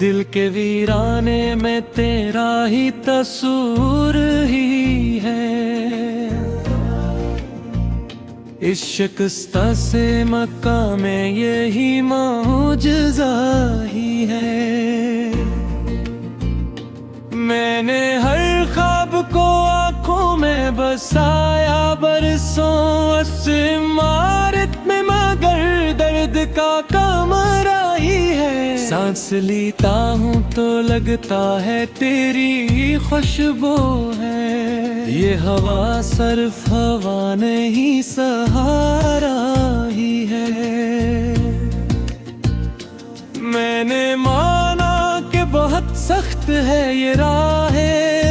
दिल के वीराने में तेरा ही तस्वीर ही है। इस शिकस्ता से मक्का में यही मौजज़ा ही है। मैंने हर ख्वाब को आँखों में बसाया, बरसों से इमारत में मगर दर्द का कमरा ही है। सांस लेता हूँ तो लगता है तेरी खुशबू है। ये हवा सिर्फ हवा नहीं सहारा ही है। मैंने माना कि बहुत सख्त है ये राह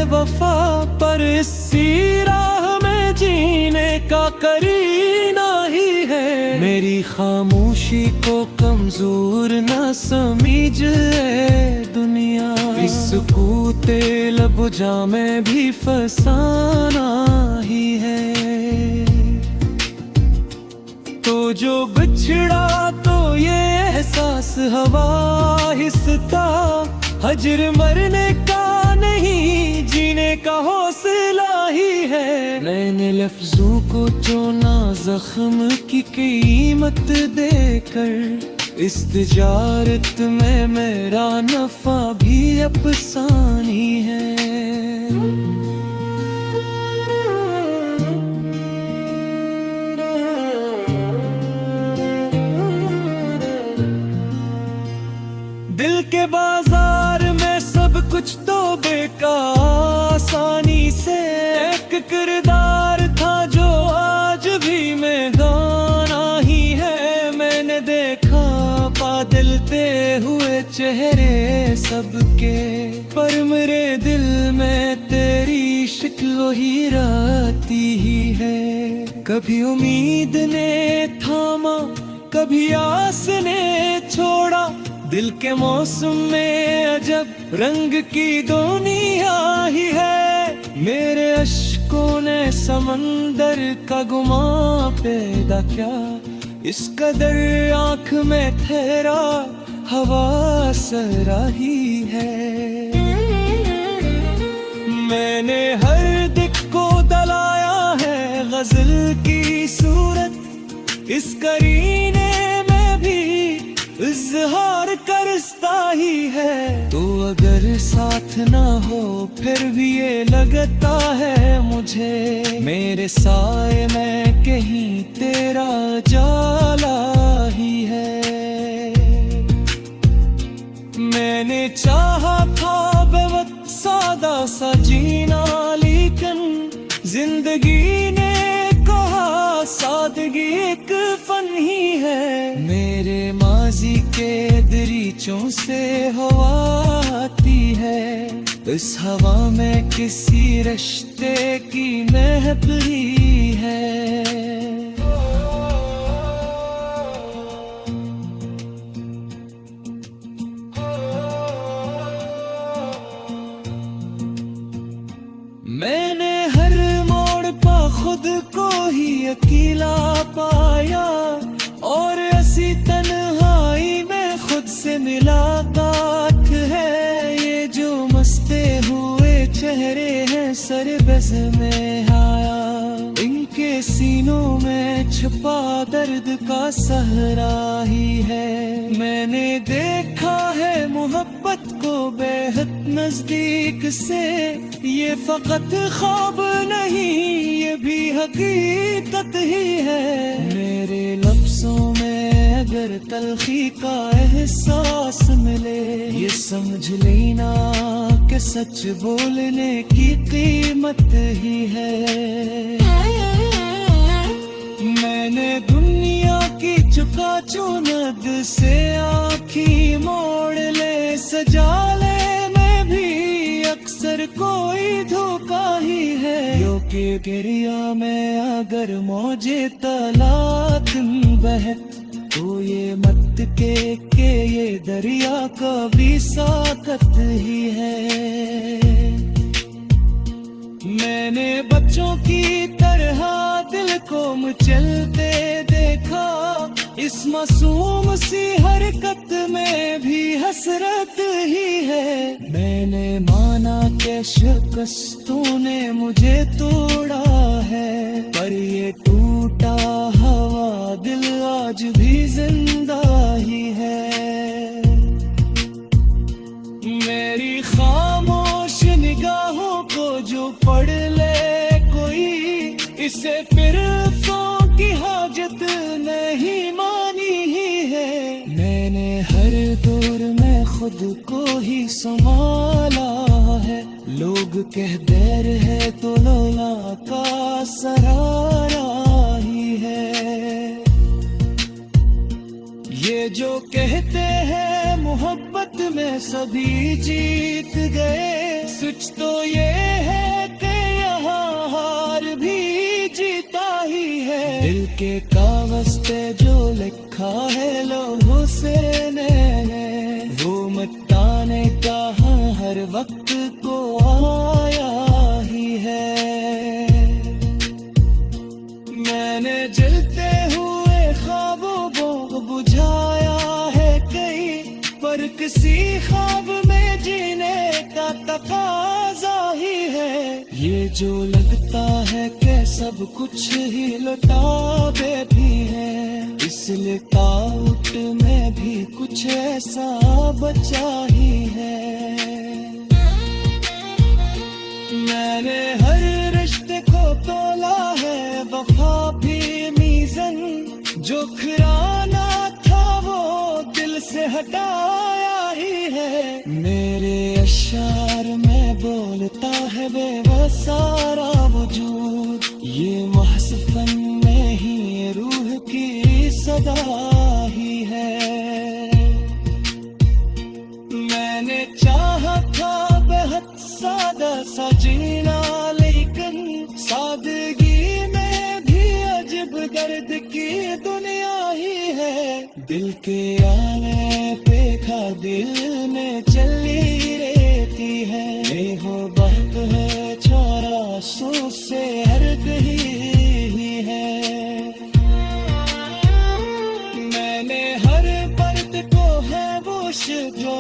वफा, पर इसी राह में जीने का करीना ही है। मेरी खामोशी को कमजोर न समझे दुनिया, इस कूते लब में भी फसाना ही है। तो जो बिछड़ा तो ये एहसास हवा हिस्सा, हजर मरने का नहीं जीने का हौसला ही है। मैंने लफ्जों को चुना जख्म की कीमत देकर, इस तिजारत में मेरा नफा भी अफसानी है। दिल के बाजार में सब कुछ तो बेकार आसानी से, एक किरदार था जो आज भी मैदाना ही है। मैंने देखा बदलते हुए चेहरे सबके, पर मेरे दिल में तेरी शक्ल ही रहती ही है। कभी उम्मीद ने थामा, कभी आस ने छोड़ा, दिल के मौसम में अजब रंग की दुनिया ही है। मेरे अश्कों ने समंदर का गुमा पैदा किया, इस कदर आँख में ठहरा हवा सरा ही है। मैंने हर दिक को दलाया है गजल की सूरत, इस करीने में भी इज़हार करता ही है। तो अगर साथ ना हो फिर भी ये लगता है मुझे, मेरे साए में कहीं तेरा जाला ही है। मैंने चाहा था बेवक्त सादा सा जीना, लेकिन जिंदगी ने कहा सादगी एक फन ही है। मेरे माजी के दरीचों से हवा आती है, इस हवा में किसी रिश्ते की महक भी है। मैंने हर मोड़ पर खुद को ही अकेला पाया, और ऐसी तन्हाई में खुद से मुलाकात है। ये जो मस्ते हुए चेहरे हैं सरबस में आया, इनके सीनों में छुपा दर्द का सहरा ही है। मैंने देखा है मोहब्बत को बेहद नजदीक से, ये फकत ख्वाब नहीं ये भी हकीकत ही है। मेरे लफ्जों में अगर तलखी का एहसास मिले, ये समझ लेना कि सच बोलने की कीमत ही है। मैंने दुनिया की चुका चुनद से आँखी मोड़ ले, सजाले में भी अक्सर कोई धोखा ही है। यो के गिरिया में अगर मौजे तलाक बहत, तो ये मत के ये दरिया का भी साकत ही है। मैंने बच्चों की तरह दिल को मचलते देखा, इस मासूम सी हरकत में भी हसरत ही है। मैंने माना कि शिकस्तों ने मुझे तोड़ा है, पर ये टूटा हवा दिल आज भी जिंदा ही है। मेरी खामोश निगाहों को जो पढ़ ले कोई, इसे फिर की हाजत नहीं मानी ही है। मैंने हर दौर में खुद को ही संभाला है। लोग कह देर है तो लौला का सरारा ही है। ये जो कहते हैं मोहब्बत में सभी जीत गए, सच तो ये है कि यहाँ हार भी जीता ही है। दिल के कागज पे जो लिखा है लोगों से ने, वो मिटाने का हर वक्त को आया ही है। मैंने जलते हुए ख्वाबों को बुझाया है कई, पर किसी ख्वाब में जीने का तकाजा ही है। ये जो लगता है कि सब कुछ ही लुटावे भी है, इस लुटावट में भी कुछ ऐसा बचा ही है। मैंने हर रिश्ते को तोला है, वफा भी मीज़न, जो खिराना था वो दिल से हटाया ही है। मेरे अशार में बोलता है बेवसारा वजूद, ये महज़ फन में ही रूह की सदा ही है। मैंने चाहा था बेहद सादा सा जीना, लेकिन सादगी में भी अजब दर्द की दुनिया ही है। दिल के आने पे खा दिल में चली रहती है, ये हो वक्त है छोरा सो से हर्द ही है। मैंने हर पर्द को है वो जो